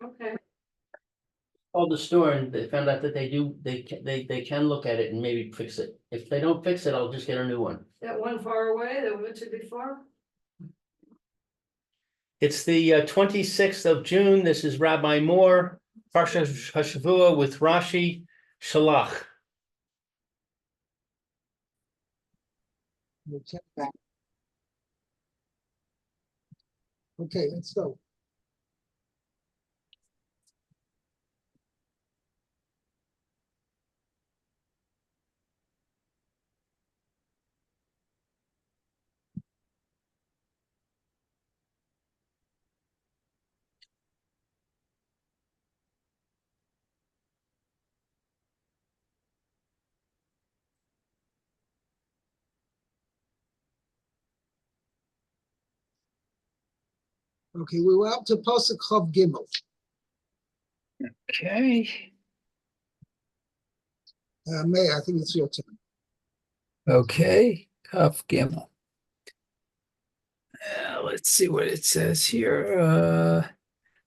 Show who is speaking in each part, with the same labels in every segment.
Speaker 1: Okay,
Speaker 2: Called the store and they found out that they can look at it and maybe fix it. If they don't fix it, I'll just get a new one.
Speaker 1: that one far away, that went to before?
Speaker 2: It's the 26th of June. This is Rabbi Moore, Parsha Hashavua with Rashi, Shelach.
Speaker 3: We'll check back. Okay, let's go. Okay, we were up to Pasuk Chav Gimel.
Speaker 4: Okay.
Speaker 3: May, I think it's your turn.
Speaker 4: Okay. Kaf Gimel. Let's see what it says here.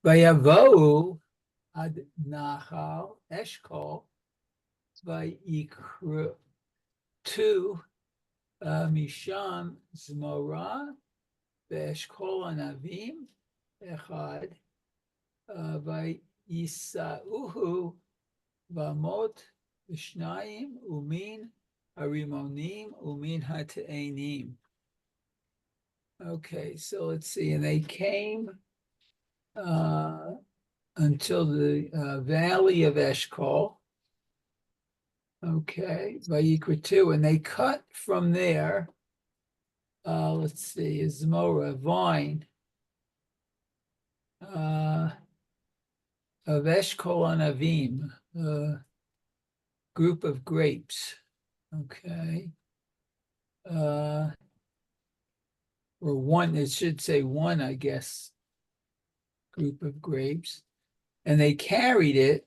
Speaker 4: Vayavou ad Nahal Eshkol Vayikru to Misham Zmora Ve'eshkol Anavim Echad Vayisauhu Vamot Vishnayim Umin Harimonim Umin Hata'enim. Okay, so let's see, and they came until the valley of Eshkol. Okay, Vayikratu, and they cut from there. Let's see, Zmora, vine of Eshkol Anavim, group of grapes. Okay. Or one, it should say one, I guess, group of grapes. And they carried it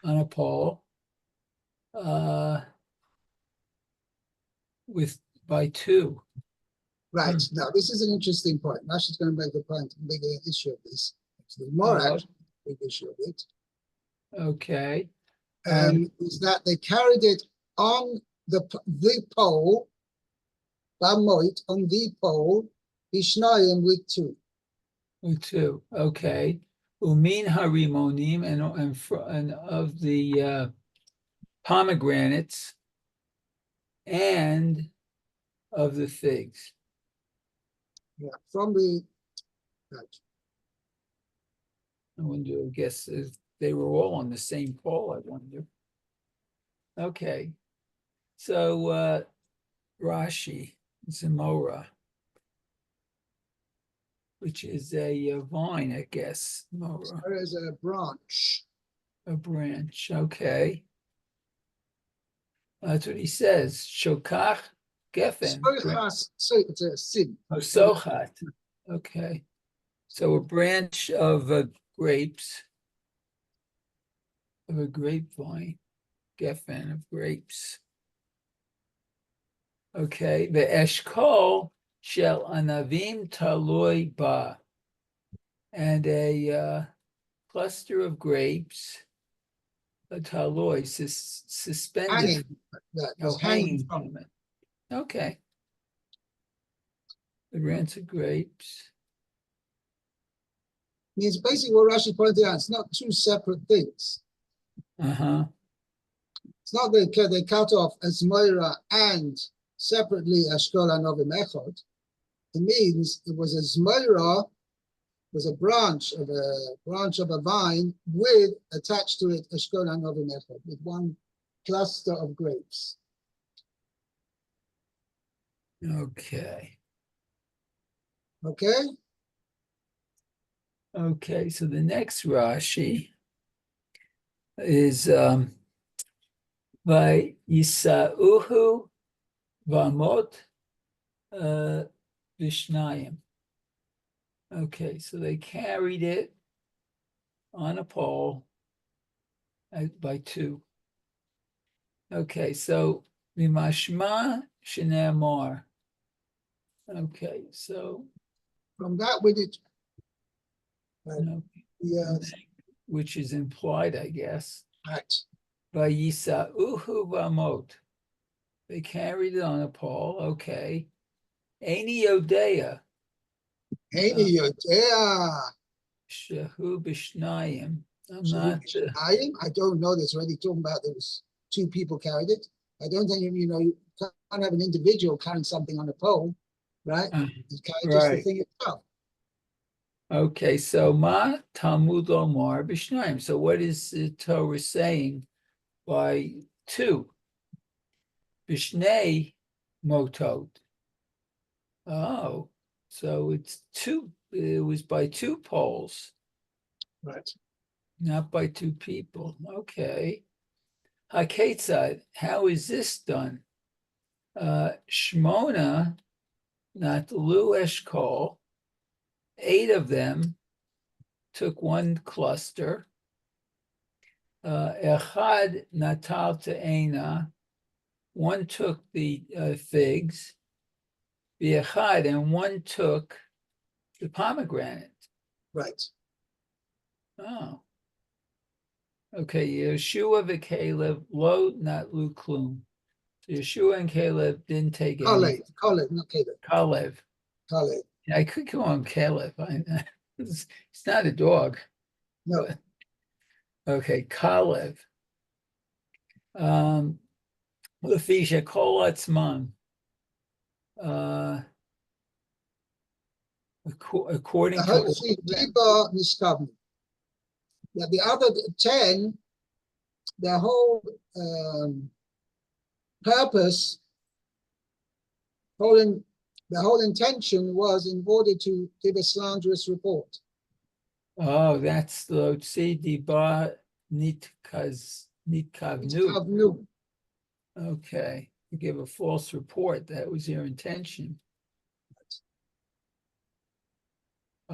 Speaker 4: on a pole by two.
Speaker 3: Right, now this is an interesting point. Rashi's going to make a point, big issue of this. Actually, more actually, big issue of it.
Speaker 4: Okay.
Speaker 3: Is that they carried it on the pole, Bamoit, on the pole, Bishnayim with two.
Speaker 4: With two, okay. Umin harimonim, and of the pomegranates and of the figs.
Speaker 3: Yeah, from the right.
Speaker 4: I wonder, I guess if they were all on the same pole, I wonder. Okay. So Rashi, Zimora, which is a vine, I guess. Mora.
Speaker 3: There is a branch.
Speaker 4: A branch, okay. That's what he says. Shokach Geffen.
Speaker 3: So it's a sin.
Speaker 4: Oh, Sochat. Okay. So a branch of grapes, of a grapevine, Geffen of grapes. Okay. The Eshkol Shel Anavim Taloi Ba. And a cluster of grapes, a taloi, suspended. Hanging from it. Okay. The branch of grapes.
Speaker 3: Means basically what Rashi pointed out, it's not two separate things.
Speaker 4: Uh-huh.
Speaker 3: It's not that they cut off Esmoira and separately Eshkol Anovim Echod. It means it was Esmoira, was a branch of a vine with attached to it Eshkol Anovim Echod, with one cluster of grapes.
Speaker 4: Okay.
Speaker 3: Okay?
Speaker 4: Okay, so the next Rashi is by Yisauhu Vamot Vishnayim. Okay, so they carried it on a pole by two. Okay, so Mimashma Shnei. Okay, so
Speaker 3: from that we did.
Speaker 4: no.
Speaker 3: Yeah,
Speaker 4: which is implied, I guess.
Speaker 3: right.
Speaker 4: Vayisa uhu vamot. They carried it on a pole. Okay. Eini yodea
Speaker 3: Hey, yeah.
Speaker 4: shehu b'shnayim. I'm
Speaker 3: So
Speaker 4: not.
Speaker 3: I don't know. That's already talking about there was two people carried it. I don't think you can't have an individual carrying something on a pole, right? You carry just the
Speaker 4: Right.
Speaker 3: thing itself.
Speaker 4: Okay, so ma Talmud Omar b'shnayim. So what is the Torah saying by two? B'shnei motot. Oh, so it's two. It was by two poles,
Speaker 3: Right.
Speaker 4: not by two people. Okay. Haketzad, how is this done? Shmona, not Lu Eshkol, 8 of them took one cluster. Echad Natal Te'ena, one took the figs. Echad, and one took the pomegranate.
Speaker 3: Right.
Speaker 4: Oh. Okay, Yeshua v'Caleb, lo not lu klum. So Yeshua and Caleb didn't take any.
Speaker 3: Kalev, not Caleb.
Speaker 4: Kalev.
Speaker 3: Kalev.
Speaker 4: Yeah, I could call him Caleb. It's not a dog.
Speaker 3: No.
Speaker 4: But, okay, Kalev. Lefisha kol atzman. According to all
Speaker 3: See,
Speaker 4: of them.
Speaker 3: Liba Niskavnu. Yeah, the other 10, their whole purpose, the whole intention was in order to give a slanderous report.
Speaker 4: Oh, that's the Diba Nitkavnu.
Speaker 3: Niskavnu.
Speaker 4: Okay, to give a false report. That was your intention.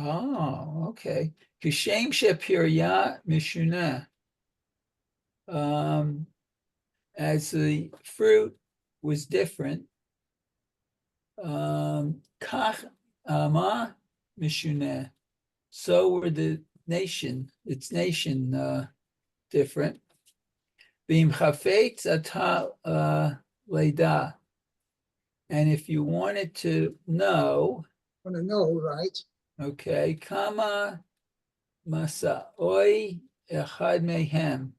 Speaker 4: Oh, okay. Kishem Shepirya Mishuna. As the fruit was different, Kach Ama Mishuna. So were its nation different. Bim Chafetz Ata Leda. And if you wanted to know,
Speaker 3: Want to know, right?
Speaker 4: okay, Kama Masaoi Echad Mehem.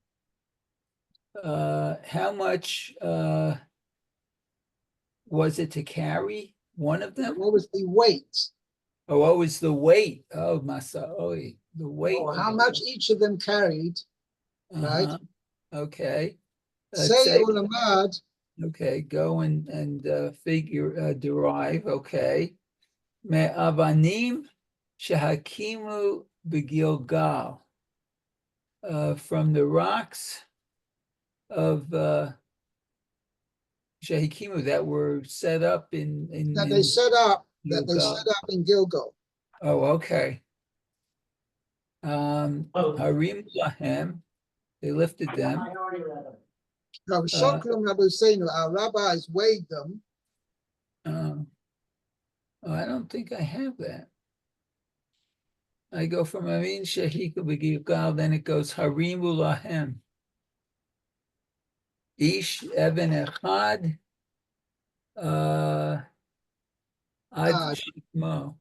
Speaker 4: How much was it to carry one of them?
Speaker 3: What was the weight?
Speaker 4: Oh, what was the weight? Oh, Masaoi, the weight.
Speaker 3: Or how much each of them carried, right?
Speaker 4: Okay.
Speaker 3: Say Ulamad,
Speaker 4: Okay, go and figure derive. Okay. Me avanim shehakimu begilgal. From the rocks of shehakimu that were set up in
Speaker 3: that they set up
Speaker 4: Gilgal.
Speaker 3: in Gilgal.
Speaker 4: Oh, okay. Harim lahem, they lifted them.
Speaker 3: Now, Shoklum Rabbi Seinu, our rabbis weighed them.
Speaker 4: Oh, I don't think I have that. I go from Amin Shahika Begilgal, then it goes Harim lahem. Ish Even Echad Ad Shikmo.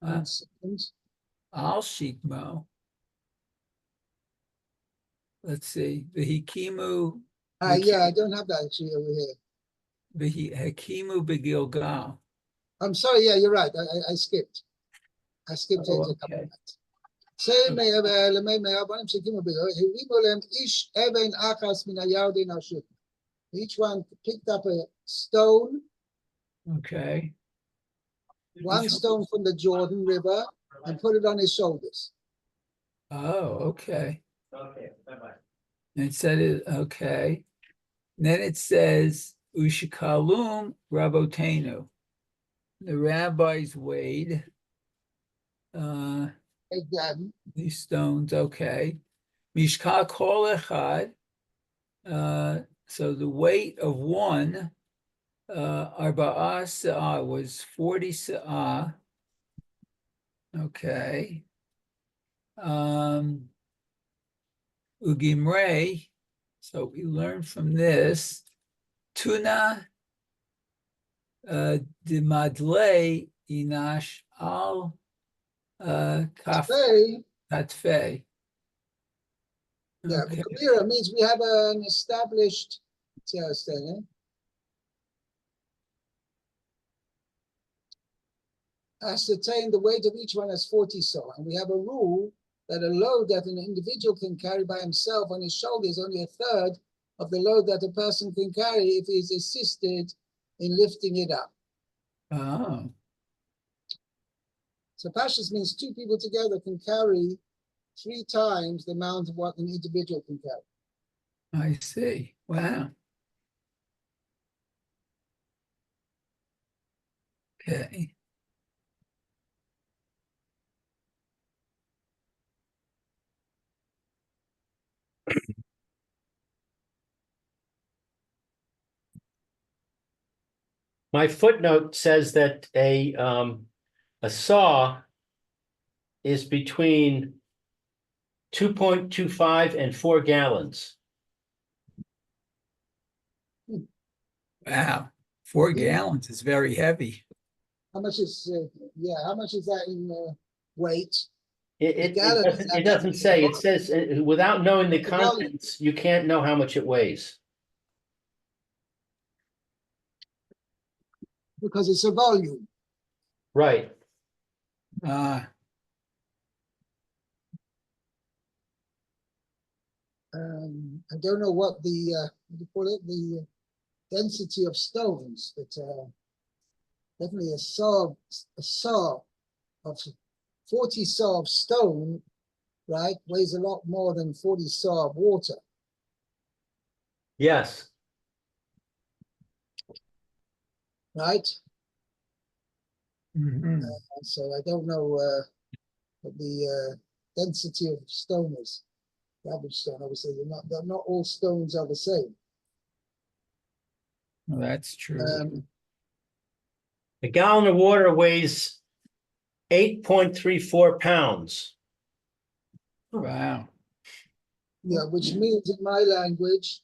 Speaker 4: Al Shikmo. Let's see. Vehikimu.
Speaker 3: Yeah, I don't have that actually over here.
Speaker 4: Vehikimu Begilgal.
Speaker 3: I'm sorry, yeah, you're right. I skipped. I skipped
Speaker 4: Oh,
Speaker 3: a couple
Speaker 4: okay.
Speaker 3: of minutes. Say may ish even achas min hayardin ashut. Each one picked up a stone,
Speaker 4: Okay.
Speaker 3: one stone from the Jordan River, and put it on his shoulders.
Speaker 4: Oh, okay. Okay, bye-bye. It said it, okay. Then it says, Ushikalum Rabotenu. The rabbis weighed
Speaker 3: Again,
Speaker 4: these stones, okay. Mishkal Kol Echad. So the weight of one, Arba'ah Sa'ah was 40 Sa'ah. Okay. Ugimre, so we learned from this, tuna dimadle inash al kaf
Speaker 3: Say,
Speaker 4: katfe.
Speaker 3: yeah,
Speaker 4: Okay,
Speaker 3: Kabira means we have an established ascertain the weight of each one as 40 saw. And we have a rule that a load that an individual can carry by himself on his shoulder is only a third of the load that a person can carry if he's assisted in lifting it up.
Speaker 4: oh,
Speaker 3: So Pashas means two people together can carry 3 times the amount of what an individual can carry.
Speaker 4: I see, wow. Okay.
Speaker 2: My footnote says that a saw is between 2.25 and 4 gallons.
Speaker 4: Wow, 4
Speaker 3: Yeah.
Speaker 4: gallons is very heavy.
Speaker 3: How much is how much is that in weight?
Speaker 2: It
Speaker 3: gallon is
Speaker 2: doesn't, it doesn't
Speaker 3: actually
Speaker 2: say,
Speaker 3: the
Speaker 2: it says, without knowing the
Speaker 3: The volume.
Speaker 2: contents, you can't know how much it weighs.
Speaker 3: Because it's a volume.
Speaker 2: Right.
Speaker 4: Ah,
Speaker 3: I don't know what the what do you call it, the density of stones, but definitely a saw of 40 saw of stone, right, weighs a lot more than 40 saw of water.
Speaker 2: Yes.
Speaker 3: Right?
Speaker 4: mhm.
Speaker 3: So I don't know what the density of stone is. The average stone, obviously, they're not all stones are the same.
Speaker 4: Well, that's true.
Speaker 2: A gallon of water weighs 8.34 pounds.
Speaker 4: Wow.
Speaker 3: Yeah, which means in my language,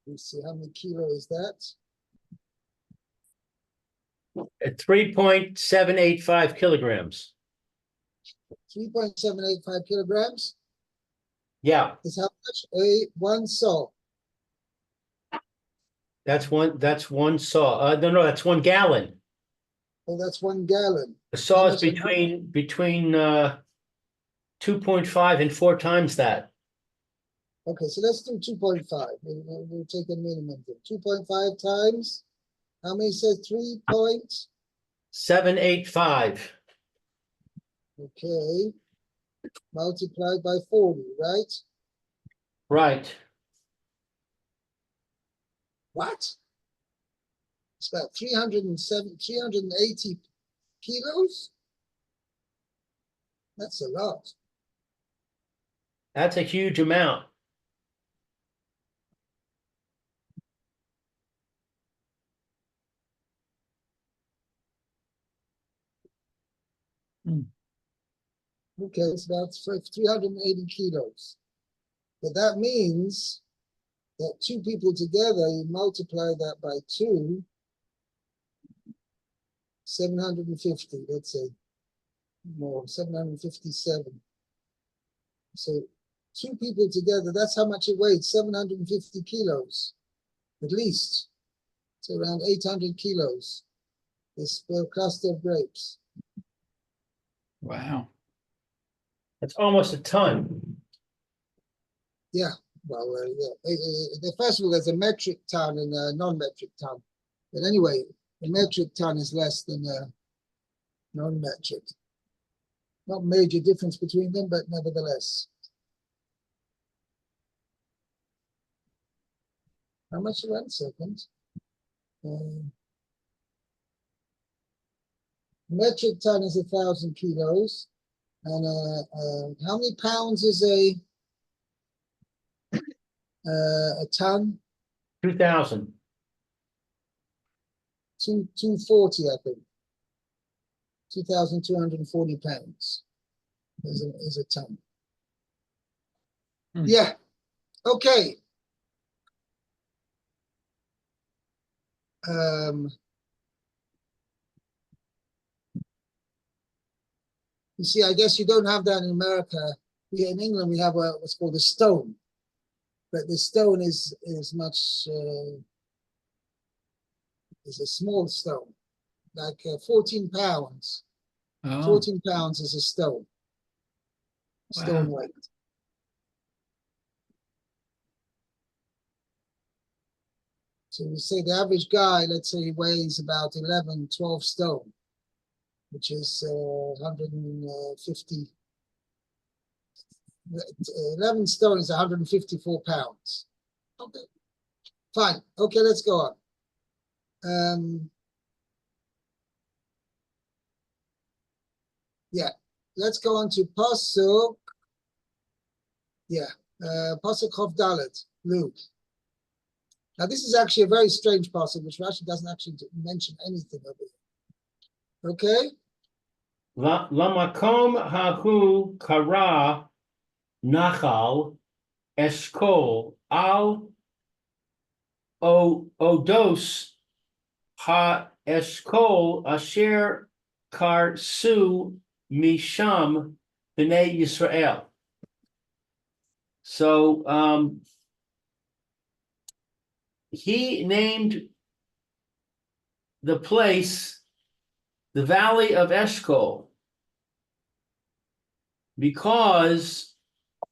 Speaker 3: let's see, how many kilo is that?
Speaker 2: 3.785 kilograms.
Speaker 3: 3.785 kilograms
Speaker 2: Yeah,
Speaker 3: is how much? One saw.
Speaker 2: that's one saw. No, that's 1 gallon.
Speaker 3: Oh, that's 1 gallon.
Speaker 2: A saw is
Speaker 3: much is-
Speaker 2: between 2.5 and 4 times that.
Speaker 3: Okay, so let's do 2.5. We'll take a minimum here. 2.5 times, how many says 3 point?
Speaker 2: 785.
Speaker 3: Okay, multiplied by 40, right?
Speaker 2: Right.
Speaker 3: What? It's about 380 kilos? That's a lot.
Speaker 2: That's a huge amount.
Speaker 3: Okay, it's about 380 kilos. But that means that 2 people together, you multiply that by 2, 750, let's say, more, 757. So 2 people together, that's how much it weighs, 750 kilos, at least. So around 800 kilos, this cluster of grapes.
Speaker 4: Wow.
Speaker 2: That's almost a ton.
Speaker 3: Yeah, well, first of all, there's a metric ton and a non-metric ton. But anyway, the metric ton is less than a non-metric. Not major difference between them, but nevertheless. How much? 1 second. Metric ton is 1,000 kilos. And how many pounds is a ton?
Speaker 2: 2,000.
Speaker 3: 240, I think. 2,240 pounds is a ton.
Speaker 4: Hmm.
Speaker 3: Yeah. Okay. You see, I guess you don't have that in America. Here in England, we have what's called a stone, but the stone is much is a small stone, like 14 pounds.
Speaker 4: Oh,
Speaker 3: 14 pounds is a stone
Speaker 4: wow.
Speaker 3: weight. So we say the average guy, let's say he weighs about 11, 12 stone, which is 150. 11 stone is 154 pounds. Okay, fine. Okay, let's go on. Yeah, let's go on to Pasuk. Yeah, Pasuk Chof Dalet, Luke. Now, this is actually a very strange pasuk, which Rashi doesn't actually mention anything of it. Okay?
Speaker 2: Lamakom hahu kara nachal eskol al odos ha eskol asher karsu misham b'nei Yisrael. So he named the place the Valley of Eshcol because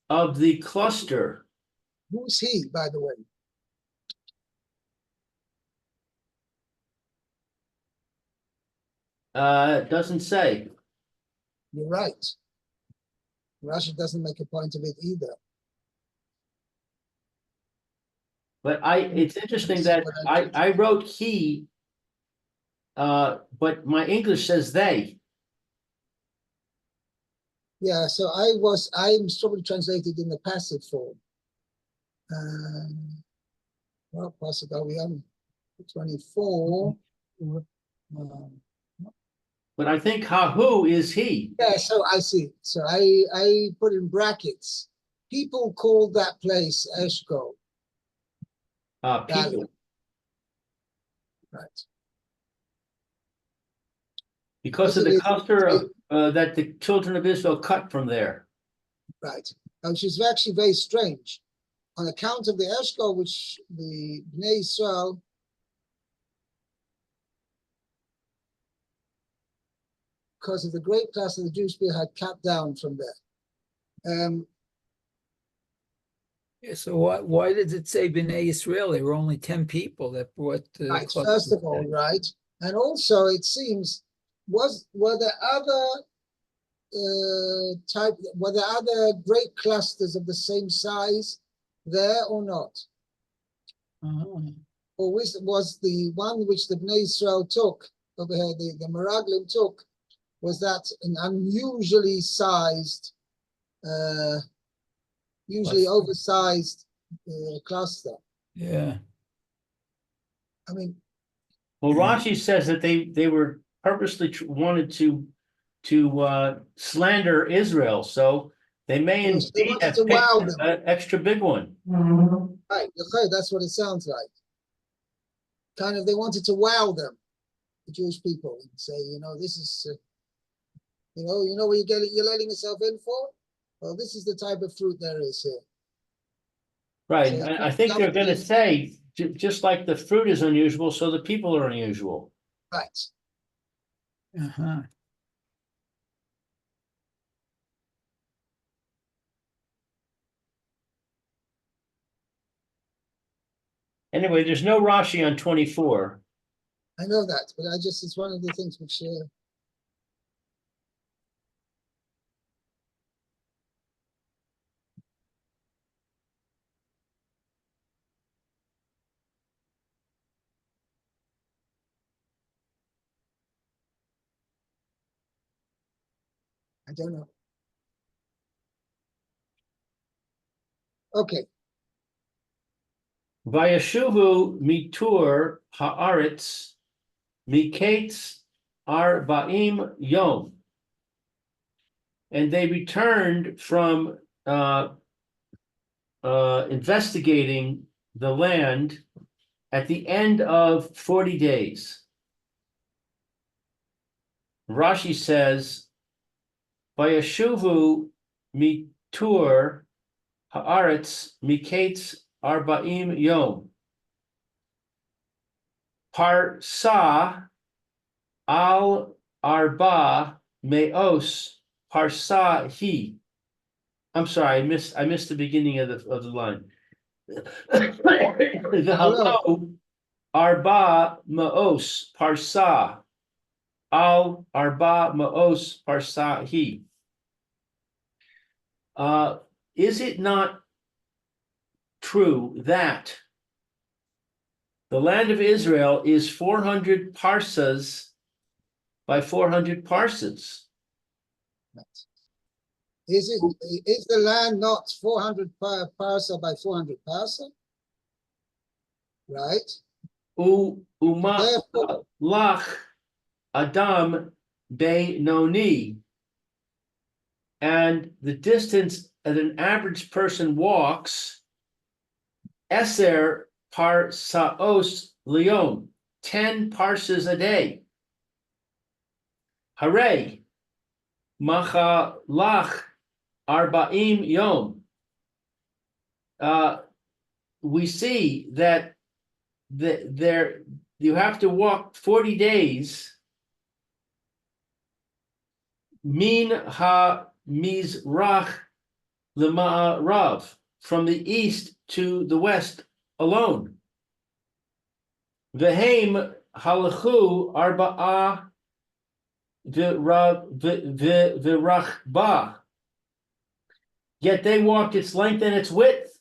Speaker 2: of the cluster.
Speaker 3: Who's he, by the way?
Speaker 2: It doesn't say.
Speaker 3: You're right. Rashi doesn't make a point of it either.
Speaker 2: But it's interesting that I wrote he, but my English says they.
Speaker 3: Yeah, so I'm probably translated in the passive form. Well, Pasuk, are we on 24?
Speaker 2: But I think hahu is he.
Speaker 3: Yeah, so I see. So I put in brackets. People called that place Eshkol.
Speaker 2: People,
Speaker 3: Right.
Speaker 2: because of the cluster of that the children of Israel cut from there.
Speaker 3: Right. Which is actually very strange. On account of the Eshkol, which the Bnei Israel because of the great class of the Jewish people had cut down from there.
Speaker 4: Yeah, so why did it say Bnei Israel? There were only 10 people that brought
Speaker 3: Right,
Speaker 4: cluster
Speaker 3: first of all,
Speaker 4: there.
Speaker 3: right. And also it seems, were there other were there other great clusters of the same size there or not?
Speaker 4: Oh.
Speaker 3: Or was the one which the Bnei Israel took over here, the Meraglim took, was that an unusually sized, usually
Speaker 4: Cluster.
Speaker 3: oversized cluster?
Speaker 4: Yeah.
Speaker 3: I mean,
Speaker 2: Well, Rashi says that they were purposely wanted to slander Israel, so they may
Speaker 3: they
Speaker 2: indeed
Speaker 3: wanted
Speaker 2: have
Speaker 3: to
Speaker 2: picked
Speaker 3: wow them.
Speaker 2: an extra big one.
Speaker 3: Right, that's what it sounds like. Kind of, they wanted to wow them, the Jewish people, and say, this is, you know what you're letting yourself in for? Well, this is the type of fruit there is here.
Speaker 2: Right.
Speaker 3: So
Speaker 2: I think they're going to say, just like the fruit is unusual, so the people are unusual.
Speaker 3: right.
Speaker 4: Uh-huh.
Speaker 2: Anyway, there's no Rashi on 24.
Speaker 3: I know that, but it's one of the things which, I don't know. Okay,
Speaker 2: Vayashuvu mitur haaretz miketz arba'im yom. And they returned from investigating the land at the end of 40 days. Rashi says, Vayashuvu mitur haaretz miketz arba'im yom. Parsa al arba meos parsa he. I'm sorry, I missed the beginning of the line. The hello arba maos parsa al arba maos parsa he. Is it not true that the land of Israel is 400 parsas by 400 parsas?
Speaker 3: Is the land not 400 parsa by 400 parsa? Right?
Speaker 2: Uma
Speaker 3: Therefore,
Speaker 2: lach adam benoni, and the distance that an average person walks, eser parsaos liyom, 10 parsas a day. Hooray! Machalach arba'im yom. We see that there you have to walk 40 days. Min ha mizrach lema'arav, from the east to the west alone. Vehem halachu arba'a v'rachba. Yet they walked its length and its width.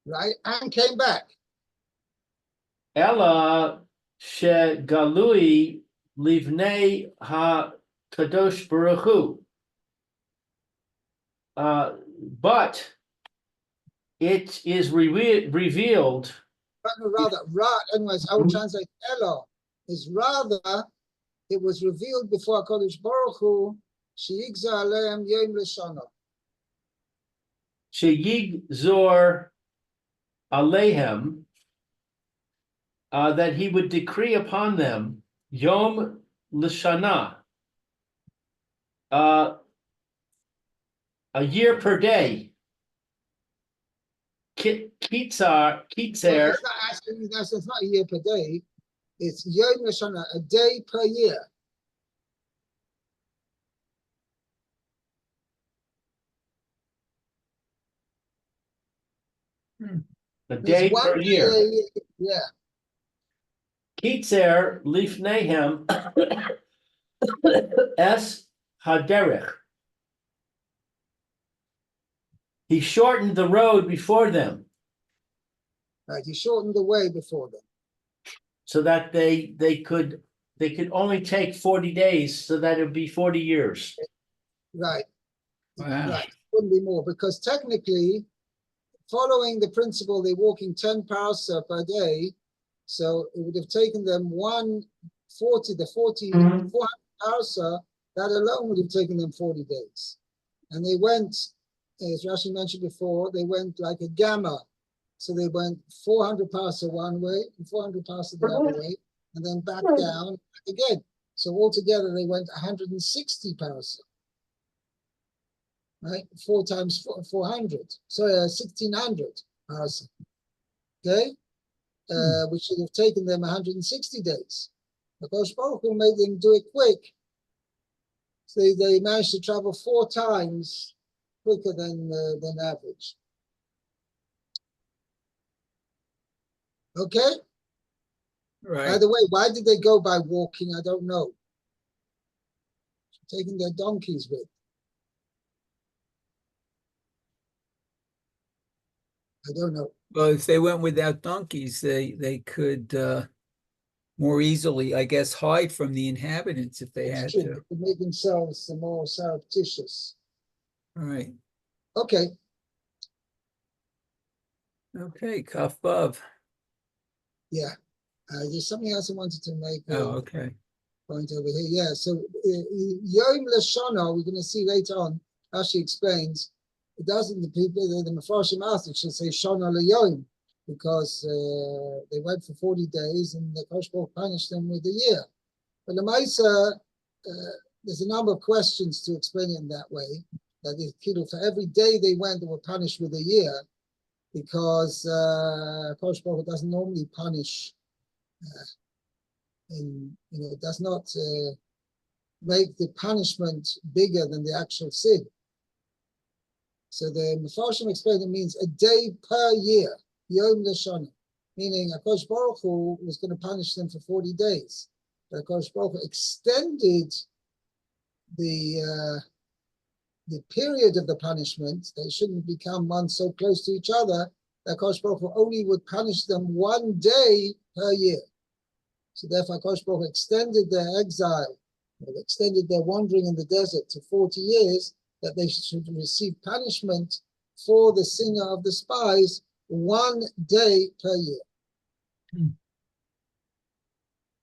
Speaker 3: right? And came back.
Speaker 2: Ella shegalui livnei ha kadosh baruch hu. But it is revealed.
Speaker 3: Anyways, I would translate Elo is rather it was revealed before Kodesh Baruch Hu, Sheigza Aleim Yom Leshana.
Speaker 2: Sheyigzor alehem, that he would decree upon them Yom L'Shana, a year per day. Kitzer.
Speaker 3: It's not asking, it's not a year per day, it's Yom Leshana, a day per year.
Speaker 2: A day
Speaker 3: There's
Speaker 2: per
Speaker 3: one
Speaker 2: year.
Speaker 3: day, yeah.
Speaker 2: Kitzer lifnehem es haderech. He shortened the road before them,
Speaker 3: Right, he shortened the way before them.
Speaker 2: so that they could only take 40 days, so that it would be 40 years.
Speaker 3: Right.
Speaker 4: Wow.
Speaker 3: Right. Wouldn't be more because technically, following the principle, they're walking 10 parsa per day. So it would have taken them 400 parsa, that alone would have taken them 40 days. And they went, as Rashi mentioned before, they went like a gamma. So they went 400 parsa one way, and 400 parsa the other way, and then back down again. So altogether they went 160 parsa. Right, 4 times 400. Sorry, 1600 parsa. Okay, which should have taken them 160 days. Because Baruch Hu made them do it quick. So they managed to travel 4 times quicker than average. Okay. By
Speaker 4: Right.
Speaker 3: the way, why did they go by walking? I don't know. Taking their donkeys with. I don't know.
Speaker 4: Well, if they went without donkeys, they could more easily, I guess, hide from the inhabitants if they had
Speaker 3: It's true.
Speaker 4: to.
Speaker 3: They could make themselves more surreptitious.
Speaker 4: All right.
Speaker 3: Okay.
Speaker 4: Okay, Kaf Vav.
Speaker 3: Yeah. There's something else I wanted to make.
Speaker 4: Oh, okay.
Speaker 3: point over here. Yeah, so Yom Lashana, we're going to see later on, Rashi explains, it doesn't, the people, the Mefarshim asked, it should say Shana L'Yom, because they went for 40 days and the Kosh Baruch punished them with a year. But the Maisa, there's a number of questions to explain it in that way, that is, for every day they went, they were punished with a year, because Kosh Baruch doesn't normally punish it does not make the punishment bigger than the actual sin. So the Mefarshim explained it means a day per year, Yom L'Shana, meaning HaKadosh Baruch Hu was going to punish them for 40 days. But HaKadosh Baruch Hu extended the period of the punishment. They shouldn't become one so close to each other. HaKadosh Baruch Hu only would punish them one day per year. So therefore, HaKadosh Baruch Hu extended their exile, or extended their wandering in the desert to 40 years, that they should receive punishment for the sin of the spies one day per year.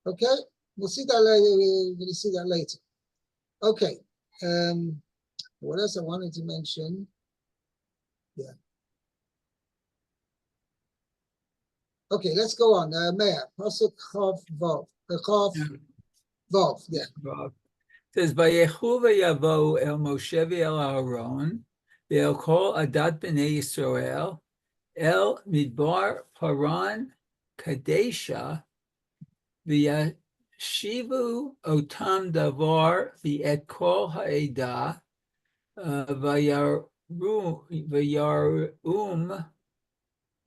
Speaker 3: Okay, we'll see that later. We're going to see that later. Okay, what else I wanted to mention? Yeah. Okay, let's go on. Meir, Pasuk Chav Vav. Chav Vav, yeah.
Speaker 4: It says, Vayechu v'yavo el Moshe v'el Aaron v'el kol adat b'nei Yisrael el midbar Paran Kadesha v'yashivu otam davar v'et kol ha'edah v'yarum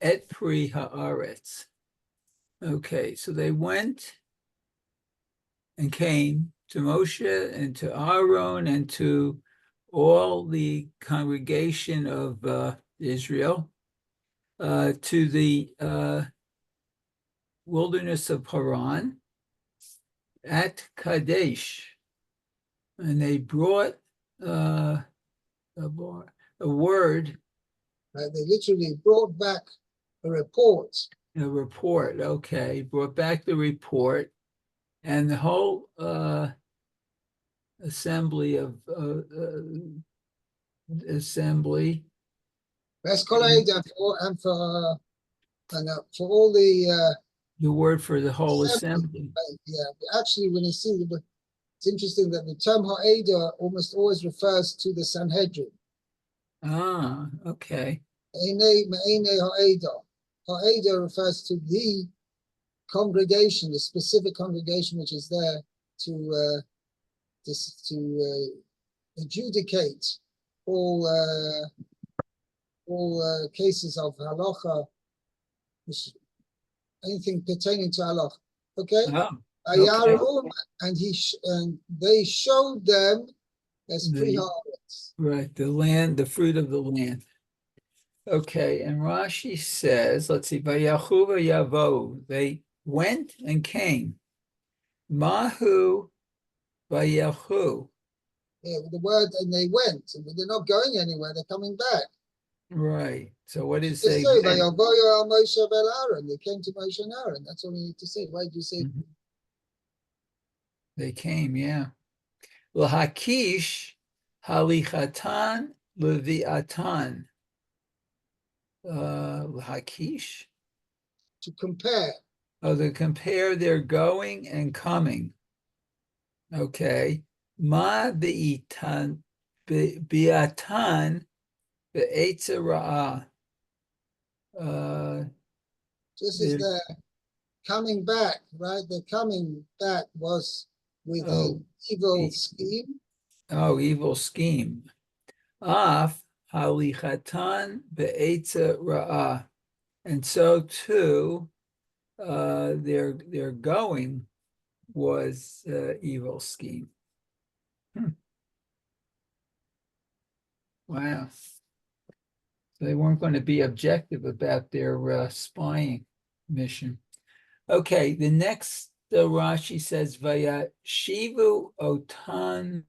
Speaker 4: et pri haaretz. Okay, so they went and came to Moshe and to Aaron and to all the congregation of Israel to the wilderness of Paran at Kadesh, and they brought a word.
Speaker 3: They literally brought back a report.
Speaker 4: A report, okay, brought back the report, and the whole assembly of
Speaker 3: That's college and for all the
Speaker 4: word for the whole assembly.
Speaker 3: Yeah, actually, when you see it's interesting that the term ha'eda almost always refers to the Sanhedrin.
Speaker 4: Ah, okay.
Speaker 3: Ha'eda refers to the congregation, the specific congregation which is there to adjudicate all cases of halacha, anything pertaining to halacha. Okay.
Speaker 4: Oh, okay.
Speaker 3: And they showed them as free harvests.
Speaker 4: Right, the land, the fruit of the land. Okay, and Rashi says, let's see, Vayachu v'yavo, they went and came. Mahu vayachu.
Speaker 3: Yeah, the word, and they went, and they're not going anywhere, they're coming back.
Speaker 4: Right, so what is
Speaker 3: Just
Speaker 4: they?
Speaker 3: say, Vayavoyo al Moshe vel Aaron, they came to Moshe and Aaron, that's all you need to say. Why do you say?
Speaker 4: They came, yeah. L'hakish halichatan leviatan. L'hakish?
Speaker 3: To compare.
Speaker 4: Oh, to compare their going and coming. Okay. Ma bi'atan be'etza ra'ah.
Speaker 3: This is the coming back, right? The coming back was with an evil scheme.
Speaker 4: Oh, evil scheme. Af halichatan be'etza ra'ah. And so too, their going was evil scheme. Wow. So they weren't going to be objective about their spying mission. Okay, the next Rashi says, Vaya Shivu Otan